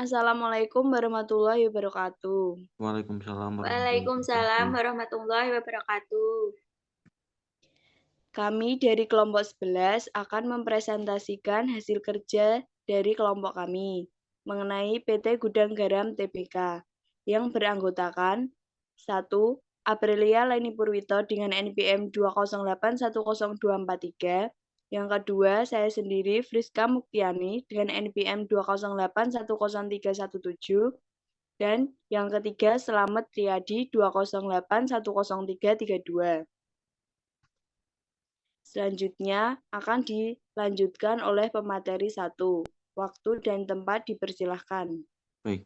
Assalamualaikum warahmatullahi wabarakatuh. Waalaikumsalam warahmatullahi Waalaikumsalam wabarakatuh. warahmatullahi wabarakatuh. Kami dari kelompok 11 akan mempresentasikan hasil kerja dari kelompok kami mengenai PT Gudang Garam Tbk yang beranggotakan 1. Aprilia Leni Purwito dengan NPM 2081023. Yang kedua, saya sendiri Friska Muktiani dengan NPM 208103117. Dan yang ketiga, Selamat Riyadi 208103332. Selanjutnya akan dilanjutkan oleh pemateri 1. Waktu dan tempat dipersilahkan. Baik.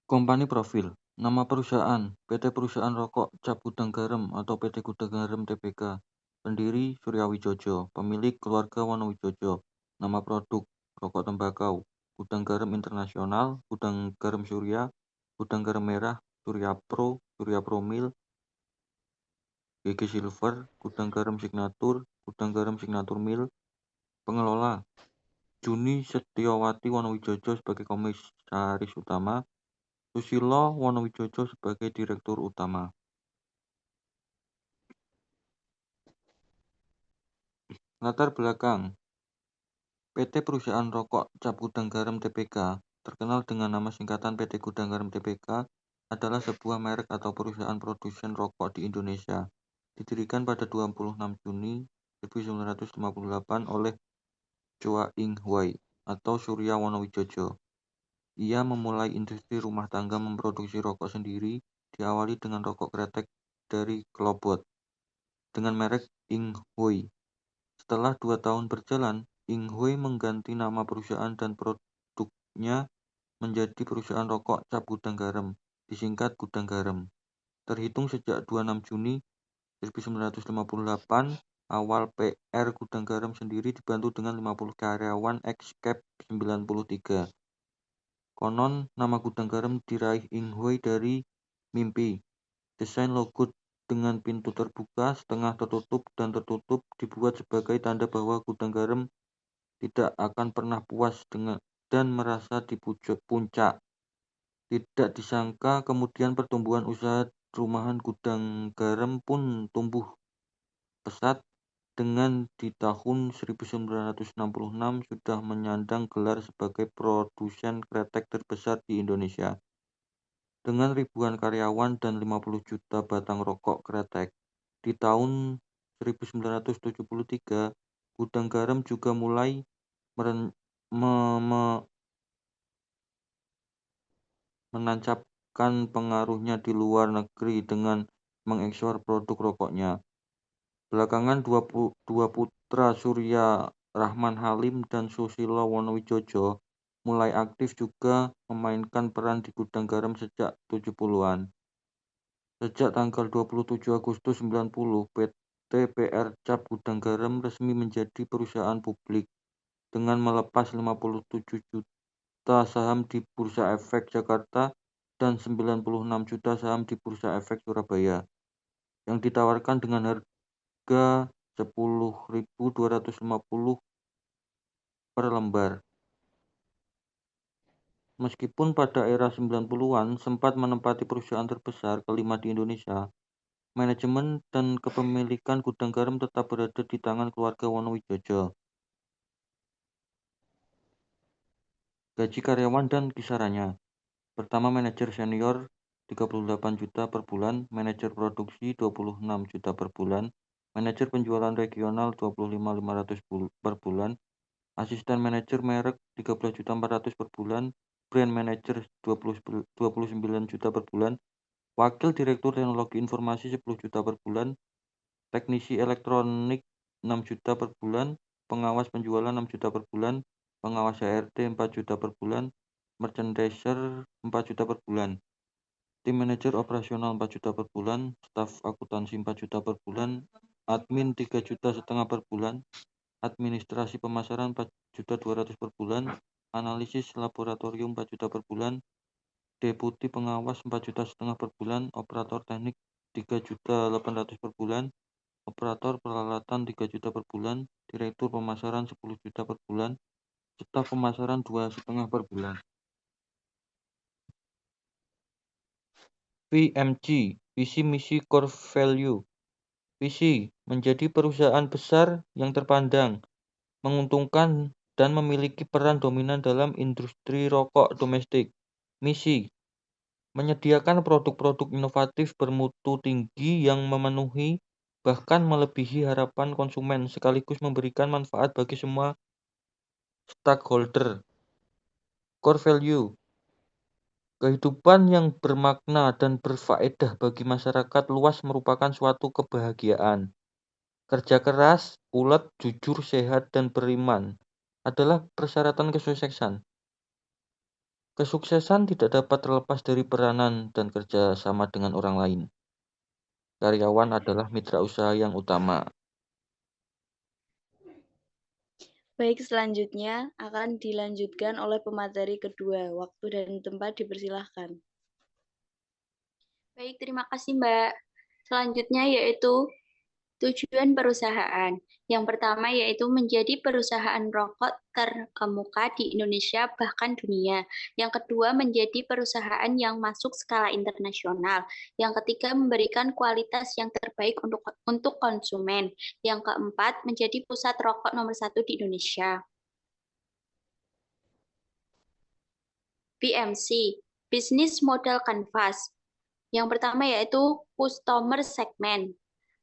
Kompani profil. Nama perusahaan, PT Perusahaan Rokok Cap Gudang Garam atau PT Gudang Garam Tbk. Pendiri Surya Wijojo. Pemilik keluarga Wonowijojo. Nama produk, rokok tembakau. Gudang Garam Internasional, Gudang Garam Surya, Gudang Garam Merah, Surya Pro, Surya Promil, GG Silver, Gudang Garam Signatur, Gudang Garam Signatur Mil. Pengelola, Juni Setiawati Wonowijojo sebagai komisaris utama, Susilo Wonowijojo sebagai direktur utama. Latar belakang, PT Perusahaan Rokok Cap Gudang Garam Tbk, terkenal dengan nama singkatan PT Gudang Garam Tbk, adalah sebuah merek atau perusahaan produsen rokok di Indonesia. Didirikan pada 26 Juni 1958 oleh Chua Ing Hwai atau Surya Wonowijojo. Ia memulai industri rumah tangga memproduksi rokok sendiri, diawali dengan rokok kretek dari Klobot dengan merek Ing Hoi. Setelah 2 tahun berjalan, Ing Hoi mengganti nama perusahaan dan produknya menjadi perusahaan rokok Cap Gudang Garam, disingkat Gudang Garam. Terhitung sejak 26 Juni 1958, awal PR Gudang Garam sendiri dibantu dengan 50 karyawan ex-Cap 93. Konon, nama Gudang Garam diraih Ing Hoi dari mimpi. Desain logo dengan pintu terbuka, setengah tertutup, dan tertutup dibuat sebagai tanda bahwa Gudang Garam tidak akan pernah puas dan merasa di puncak. Tidak disangka kemudian pertumbuhan usaha rumahan Gudang Garam pun tumbuh pesat. Dengan di tahun 1966 sudah menyandang gelar sebagai produsen kretek terbesar di Indonesia. Dengan ribuan karyawan dan 50 juta batang rokok kretek. Di tahun 1973, Gudang Garam juga mulai menancapkan pengaruhnya di luar negeri dengan mengekspor produk rokoknya. Belakangan dua putra Surya Rahman Halim dan Susilo Wonowijojo mulai aktif juga memainkan peran di Gudang Garam sejak 70-an. Sejak tanggal 27 Agustus 90, PT PR Cap Gudang Garam resmi menjadi perusahaan publik dengan melepas 57 juta saham di Bursa Efek Jakarta dan 96 juta saham di Bursa Efek Surabaya yang ditawarkan dengan harga 10.250 per lembar. Meskipun pada era 90-an sempat menempati perusahaan terbesar kelima di Indonesia, manajemen dan kepemilikan Gudang Garam tetap berada di tangan keluarga Wonowijojo. Gaji karyawan dan kisarannya. Pertama, manajer senior 38 juta per bulan, manajer produksi 26 juta per bulan, manajer penjualan regional 25.500 per bulan, asisten manajer merek 13.400 per bulan, brand manager 29 juta per bulan, wakil direktur teknologi informasi 10 juta per bulan, teknisi elektronik 6 juta per bulan, pengawas penjualan 6 juta per bulan, pengawas HRD 4 juta per bulan, merchandiser 4 juta per bulan, tim manajer operasional 4 juta per bulan, staf akuntansi 4 juta per bulan, admin 3 juta setengah per bulan, administrasi pemasaran 4.200.000 per bulan, analisis laboratorium 4 juta per bulan, deputi pengawas 4 juta setengah per bulan, operator teknik 3.800.000 per bulan, operator peralatan 3 juta per bulan, direktur pemasaran 10 juta per bulan, staf pemasaran 2,5 per bulan. VMG, Visi Misi Core Value. Visi, menjadi perusahaan besar yang terpandang, menguntungkan, dan memiliki peran dominan dalam industri rokok domestik. Misi, menyediakan produk-produk inovatif bermutu tinggi yang memenuhi bahkan melebihi harapan konsumen sekaligus memberikan manfaat bagi semua stakeholder. Core value, kehidupan yang bermakna dan berfaedah bagi masyarakat luas merupakan suatu kebahagiaan. Kerja keras, ulet, jujur, sehat, dan beriman adalah persyaratan kesuksesan. Kesuksesan tidak dapat terlepas dari peranan dan kerja sama dengan orang lain. Karyawan adalah mitra usaha yang utama. Baik, selanjutnya akan dilanjutkan oleh pemateri kedua. Waktu dan tempat dipersilahkan. Baik, terima kasih Mbak. Selanjutnya yaitu tujuan perusahaan. Yang pertama yaitu menjadi perusahaan rokok terkemuka di Indonesia bahkan dunia. Yang kedua menjadi perusahaan yang masuk skala internasional. Yang ketiga memberikan kualitas yang terbaik untuk konsumen. Yang keempat menjadi pusat rokok nomor 1 di Indonesia. BMC, Business Model Canvas. Yang pertama yaitu customer segment.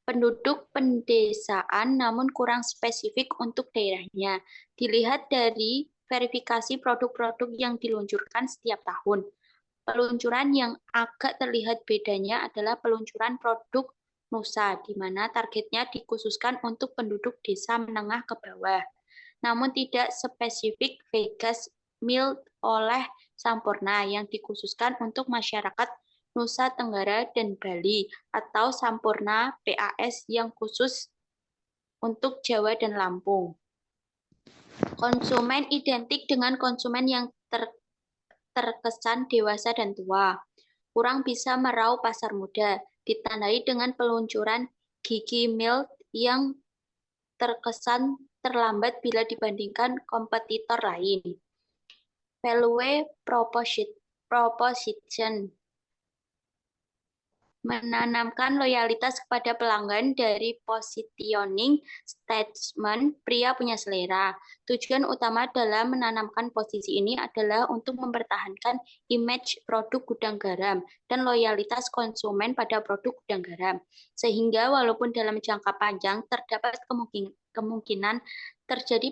Penduduk pedesaan namun kurang spesifik untuk daerahnya. Dilihat dari verifikasi produk-produk yang diluncurkan setiap tahun. Peluncuran yang agak terlihat bedanya adalah peluncuran produk Nusa, di mana targetnya dikhususkan untuk penduduk desa menengah ke bawah. Namun tidak spesifik Vegas Milk oleh Sampurna yang dikhususkan untuk masyarakat Nusa Tenggara dan Bali, atau Sampurna PAS yang khusus untuk Jawa dan Lampung. Konsumen identik dengan konsumen yang terkesan dewasa dan tua. Kurang bisa meraup pasar muda, ditandai dengan peluncuran Gigi Milk yang terkesan terlambat bila dibandingkan kompetitor lain. Value proposition menanamkan loyalitas kepada pelanggan dari positioning statement pria punya selera. Tujuan utama dalam menanamkan posisi ini adalah untuk mempertahankan image produk gudang garam dan loyalitas konsumen pada produk gudang garam. Sehingga walaupun dalam jangka panjang terdapat kemungkinan terjadi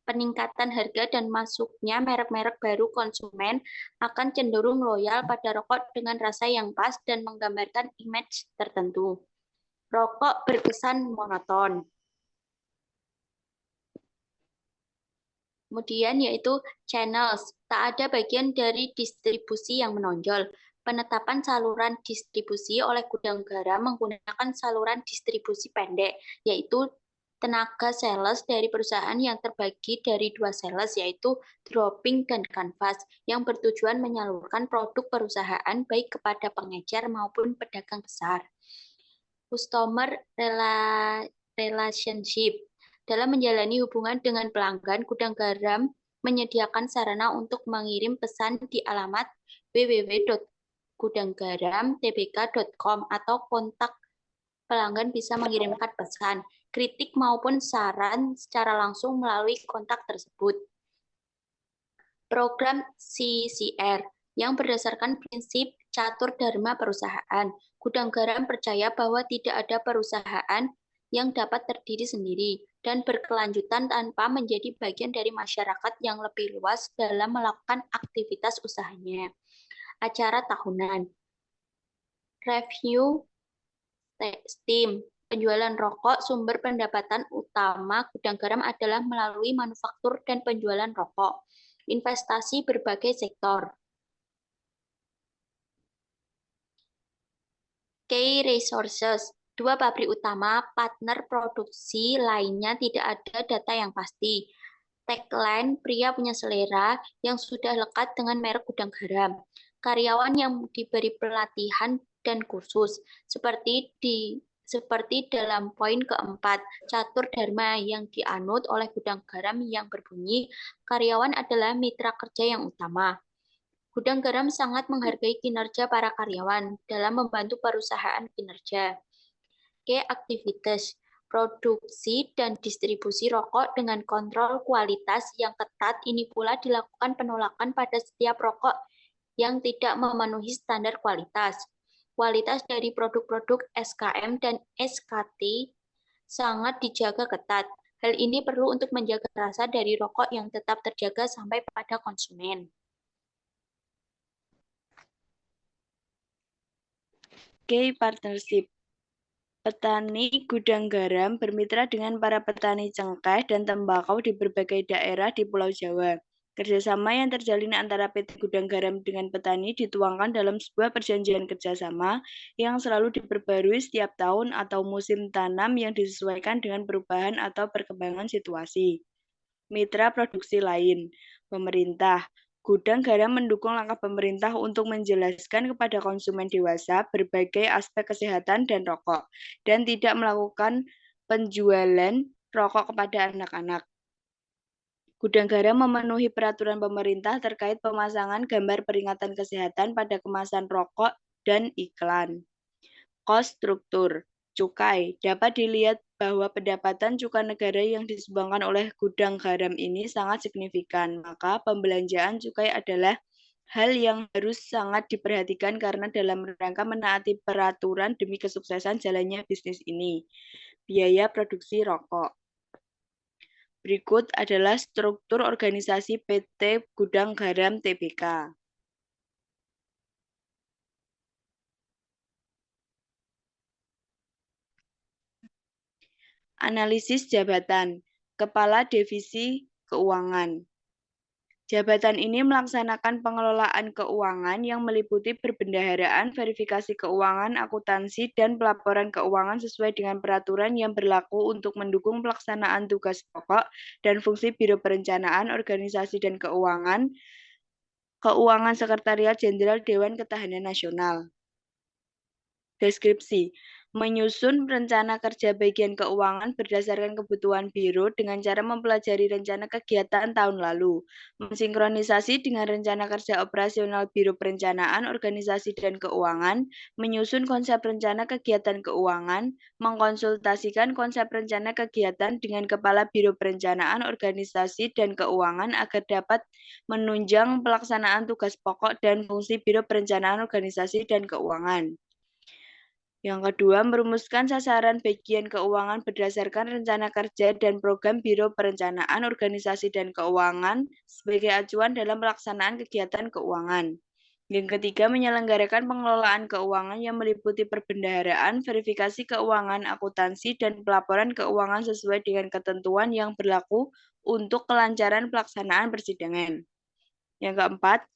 peningkatan harga dan masuknya merek-merek baru, konsumen akan cenderung loyal pada rokok dengan rasa yang pas dan menggambarkan image tertentu. Rokok berkesan monoton. Kemudian yaitu channels, tak ada bagian dari distribusi yang menonjol. Penetapan saluran distribusi oleh gudang garam menggunakan saluran distribusi pendek, yaitu tenaga sales dari perusahaan yang terbagi dari dua sales, yaitu dropping dan canvas, yang bertujuan menyalurkan produk perusahaan baik kepada pengecer maupun pedagang besar. Customer relationship. Dalam menjalani hubungan dengan pelanggan, gudang garam menyediakan sarana untuk mengirim pesan di alamat www.gudanggaramtbk.com atau kontak pelanggan bisa mengirimkan pesan, kritik maupun saran secara langsung melalui kontak tersebut. Program CCR yang berdasarkan prinsip catur dharma perusahaan. Gudang garam percaya bahwa tidak ada perusahaan yang dapat terdiri sendiri dan berkelanjutan tanpa menjadi bagian dari masyarakat yang lebih luas dalam melakukan aktivitas usahanya. Acara tahunan. Review Steam. Penjualan rokok, sumber pendapatan utama gudang garam adalah melalui manufaktur dan penjualan rokok. Investasi berbagai sektor. Key resources. Dua pabrik utama, partner produksi lainnya tidak ada data yang pasti. Tagline, pria punya selera yang sudah lekat dengan merek gudang garam. Karyawan yang diberi pelatihan dan kursus, seperti dalam poin keempat, catur dharma yang dianut oleh gudang garam yang berbunyi, karyawan adalah mitra kerja yang utama. Gudang garam sangat menghargai kinerja para karyawan dalam membantu perusahaan kinerja. Aktivitas produksi dan distribusi rokok dengan kontrol kualitas yang ketat ini pula dilakukan penolakan pada setiap rokok yang tidak memenuhi standar kualitas. Kualitas dari produk-produk SKM dan SKT sangat dijaga ketat. Hal ini perlu untuk menjaga rasa dari rokok yang tetap terjaga sampai pada konsumen. Partnership. Petani gudang garam bermitra dengan para petani cengkeh dan tembakau di berbagai daerah di Pulau Jawa. Kerjasama yang terjalin antara PT Gudang Garam dengan petani dituangkan dalam sebuah perjanjian kerjasama yang selalu diperbarui setiap tahun atau musim tanam yang disesuaikan dengan perubahan atau perkembangan situasi. Mitra produksi lain, pemerintah. Gudang garam mendukung langkah pemerintah untuk menjelaskan kepada konsumen dewasa berbagai aspek kesehatan dan rokok, dan tidak melakukan penjualan rokok kepada anak-anak. Gudang garam memenuhi peraturan pemerintah terkait pemasangan gambar peringatan kesehatan pada kemasan rokok dan iklan. Kos struktur. Cukai. Dapat dilihat bahwa pendapatan cukai negara yang disumbangkan oleh gudang garam ini sangat signifikan, maka pembelanjaan cukai adalah hal yang harus sangat diperhatikan karena dalam rangka menaati peraturan demi kesuksesan jalannya bisnis ini. Biaya produksi rokok. Berikut adalah struktur organisasi PT Gudang Garam Tbk. Analisis jabatan, Kepala Divisi Keuangan. Jabatan ini melaksanakan pengelolaan keuangan yang meliputi perbendaharaan, verifikasi keuangan, akuntansi, dan pelaporan keuangan sesuai dengan peraturan yang berlaku untuk mendukung pelaksanaan tugas pokok dan fungsi Biro Perencanaan, Organisasi dan Keuangan Sekretariat Jenderal Dewan Ketahanan Nasional. Deskripsi. Menyusun rencana kerja bagian keuangan berdasarkan kebutuhan biro dengan cara mempelajari rencana kegiatan tahun lalu, mensinkronisasi dengan rencana kerja operasional Biro Perencanaan, Organisasi dan Keuangan, menyusun konsep rencana kegiatan keuangan, mengkonsultasikan konsep rencana kegiatan dengan Kepala Biro Perencanaan, Organisasi dan Keuangan agar dapat menunjang pelaksanaan tugas pokok dan fungsi Biro Perencanaan, Organisasi dan Keuangan. Yang kedua, merumuskan sasaran bagian keuangan berdasarkan rencana kerja dan program Biro Perencanaan, Organisasi dan Keuangan sebagai acuan dalam pelaksanaan kegiatan keuangan. Yang ketiga, menyelenggarakan pengelolaan keuangan yang meliputi perbendaharaan, verifikasi keuangan, akuntansi, dan pelaporan keuangan sesuai dengan ketentuan yang berlaku untuk kelancaran pelaksanaan persidangan. Yang keempat,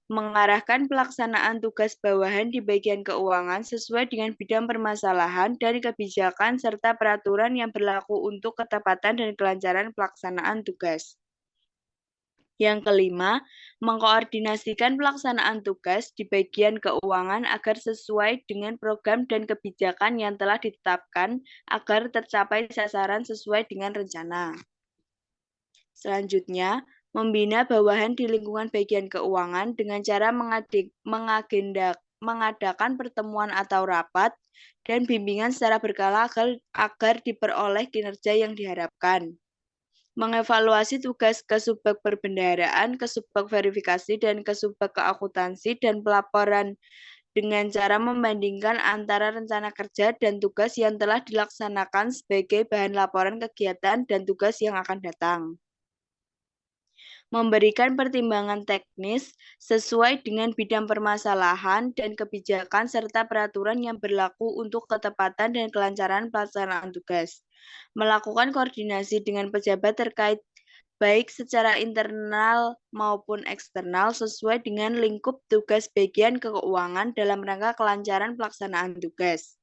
mengarahkan pelaksanaan tugas bawahan di bagian keuangan sesuai dengan bidang permasalahan dan kebijakan serta peraturan yang berlaku untuk ketepatan dan kelancaran pelaksanaan tugas. Yang kelima, mengkoordinasikan pelaksanaan tugas di bagian keuangan agar sesuai dengan program dan kebijakan yang telah ditetapkan agar tercapai sasaran sesuai dengan rencana. Selanjutnya, membina bawahan di lingkungan bagian keuangan dengan cara mengadakan pertemuan atau rapat dan bimbingan secara berkala agar diperoleh kinerja yang diharapkan. Mengevaluasi tugas Kesubag Perbendaharaan, Kesubag Verifikasi, dan Kesubag Keakuntansi dan pelaporan dengan cara membandingkan antara rencana kerja dan tugas yang telah dilaksanakan sebagai bahan laporan kegiatan dan tugas yang akan datang. Memberikan pertimbangan teknis sesuai dengan bidang permasalahan dan kebijakan serta peraturan yang berlaku untuk ketepatan dan kelancaran pelaksanaan tugas. Melakukan koordinasi dengan pejabat terkait baik secara internal maupun eksternal sesuai dengan lingkup tugas bagian keuangan dalam rangka kelancaran pelaksanaan tugas.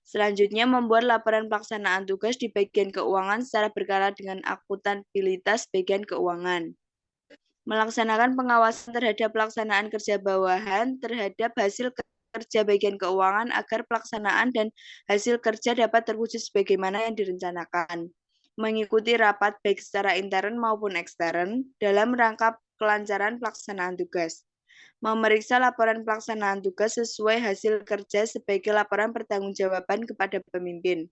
Selanjutnya, membuat laporan pelaksanaan tugas di bagian keuangan secara berkala dengan akuntabilitas bagian keuangan. Melaksanakan pengawasan terhadap pelaksanaan kerja bawahan terhadap hasil kerja bagian keuangan agar pelaksanaan dan hasil kerja dapat terwujud sebagaimana yang direncanakan. Mengikuti rapat baik secara intern maupun ekstern dalam rangka kelancaran pelaksanaan tugas. Memeriksa laporan pelaksanaan tugas sesuai hasil kerja sebagai laporan pertanggungjawaban kepada pemimpin.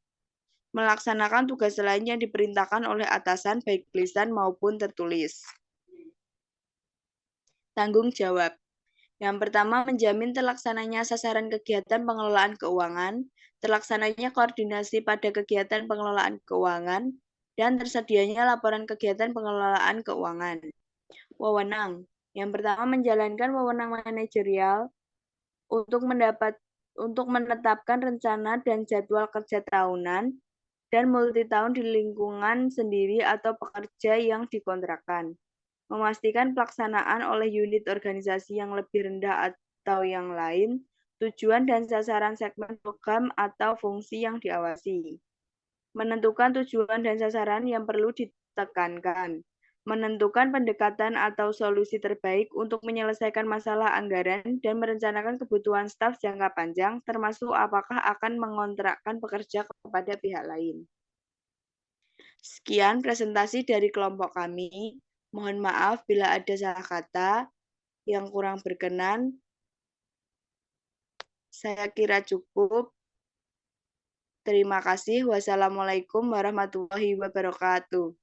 Melaksanakan tugas lain yang diperintahkan oleh atasan baik lisan maupun tertulis. Tanggung jawab. Yang pertama, menjamin terlaksananya sasaran kegiatan pengelolaan keuangan, terlaksananya koordinasi pada kegiatan pengelolaan keuangan, dan tersedianya laporan kegiatan pengelolaan keuangan. Wewenang. Yang pertama, menjalankan wewenang manajerial untuk menetapkan rencana dan jadwal kerja tahunan dan multitahun di lingkungan sendiri atau pekerja yang dikontrakkan. Memastikan pelaksanaan oleh unit organisasi yang lebih rendah atau yang lain, tujuan dan sasaran segmen program atau fungsi yang diawasi. Menentukan tujuan dan sasaran yang perlu ditekankan. Menentukan pendekatan atau solusi terbaik untuk menyelesaikan masalah anggaran dan merencanakan kebutuhan staf jangka panjang, termasuk apakah akan mengontrakkan pekerja kepada pihak lain. Sekian presentasi dari kelompok kami. Mohon maaf bila ada salah kata yang kurang berkenan. Saya kira cukup. Terima kasih. Wassalamualaikum warahmatullahi wabarakatuh.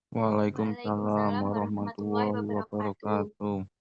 Waalaikumsalam warahmatullahi wabarakatuh.